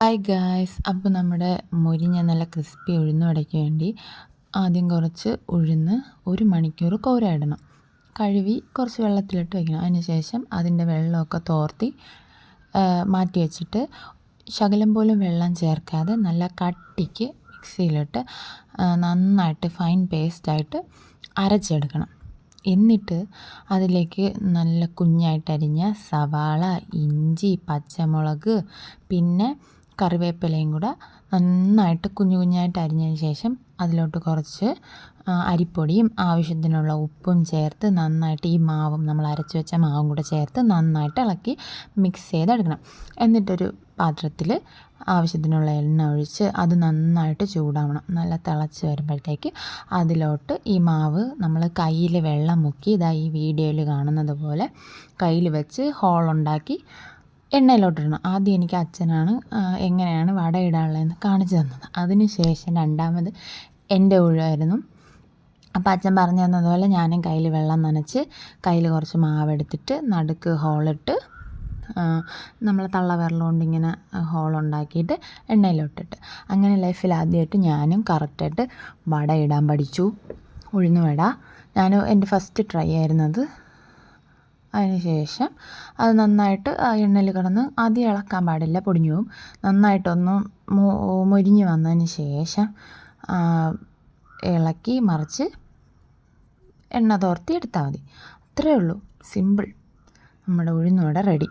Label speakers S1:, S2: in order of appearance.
S1: Hi guys, അപ്പോൾ നമ്മുടെ മൊരിഞ്ഞ നല്ല ക്രിസ്പി ഉഴുന്നുവടയ്ക്ക് വേണ്ടി ആദ്യം കുറച്ച് ഉഴുന്ന് 1 മണിക്കൂർ കോരായിടണം. കഴുകി കുറച്ച് വെള്ളത്തിലിട്ട് വയ്ക്കണം. അതിന് ശേഷം അതിൻ്റെ വെള്ളമൊക്കെ തോർത്തി മാറ്റി വെച്ചിട്ട് ശകലം പോലും വെള്ളം ചേർക്കാതെ നല്ല കട്ടിക്ക് മിക്സിയിലിട്ട് നന്നായിട്ട് ഫൈൻ പേസ്റ്റായിട്ട് അരച്ചെടുക്കണം. എന്നിട്ട് അതിലേക്ക് നല്ല കുഞ്ഞായിട്ടരിഞ്ഞ സവാള, ഇഞ്ചി, പച്ചമുളക്, പിന്നെ കറിവേപ്പിലയും കൂടെ നന്നായിട്ട് കുഞ്ഞു കുഞ്ഞായിട്ട് അരിഞ്ഞതിന് ശേഷം അതിലോട്ട് കുറച്ച് അരിപ്പൊടിയും ആവശ്യത്തിനുള്ള ഉപ്പും ചേർത്ത് നന്നായിട്ട് ഈ മാവും നമ്മൾ അരച്ച് വെച്ച മാവും കൂടെ ചേർത്ത് നന്നായിട്ട് ഇളക്കി മിക്സ് ചെയ്തെടുക്കണം. എന്നിട്ടൊരു പാത്രത്തിൽ ആവശ്യത്തിനുള്ള എണ്ണ ഒഴിച്ച് അത് നന്നായിട്ട് ചൂടാവണം. നല്ല തിളച്ച് വരുമ്പോഴത്തേക്ക് അതിലോട്ട് ഈ മാവ് നമ്മൾ കയ്യിൽ വെള്ളം മുക്കി ഇതാ ഈ വീഡിയോയിൽ കാണുന്നത് പോലെ കയ്യിൽ വെച്ച് ഹോളുണ്ടാക്കി എണ്ണയിലോട്ടിടണം. ആദ്യം എനിക്ക് അച്ഛനാണ് എങ്ങനെയാണ് വട ഇടാനുള്ളതെന്ന് കാണിച്ചു തന്നത്. അതിന് ശേഷം രണ്ടാമത് എൻ്റെ ഊഴമായിരുന്നു. അപ്പോൾ അച്ഛൻ പറഞ്ഞു തന്നതുപോലെ ഞാനും കയ്യിൽ വെള്ളം നനച്ച് കയ്യിൽ കുറച്ച് മാവെടുത്തിട്ട് നടുക്ക് ഹോളിട്ട് നമ്മൾ തള്ളവിരൽ കൊണ്ട് ഇങ്ങനെ ഹോളുണ്ടാക്കിയിട്ട് എണ്ണയിലോട്ടിട്ട് അങ്ങനെ ലൈഫിൽ ആദ്യമായിട്ട് ഞാനും കറക്റ്റായിട്ട് വട ഇടാൻ പഠിച്ചു. ഉഴുന്ന് വട എൻ്റെ ഫസ്റ്റ് ട്രൈ ആയിരുന്നത്. അതിന് ശേഷം അത് നന്നായിട്ട് ആ എണ്ണയിൽ കിടന്ന് ആദ്യം ഇളക്കാൻ പാടില്ല, പൊടിഞ്ഞു പോവും. നന്നായിട്ടൊന്ന് മൊരിഞ്ഞ് വന്നതിന് ശേഷം ഇളക്കി മറിച്ച് എണ്ണ തോർത്തി എടുത്താൽ മതി. അത്രയേ ഉള്ളൂ, സിമ്പിൾ. നമ്മുടെ ഉഴുന്നുവട റെഡി.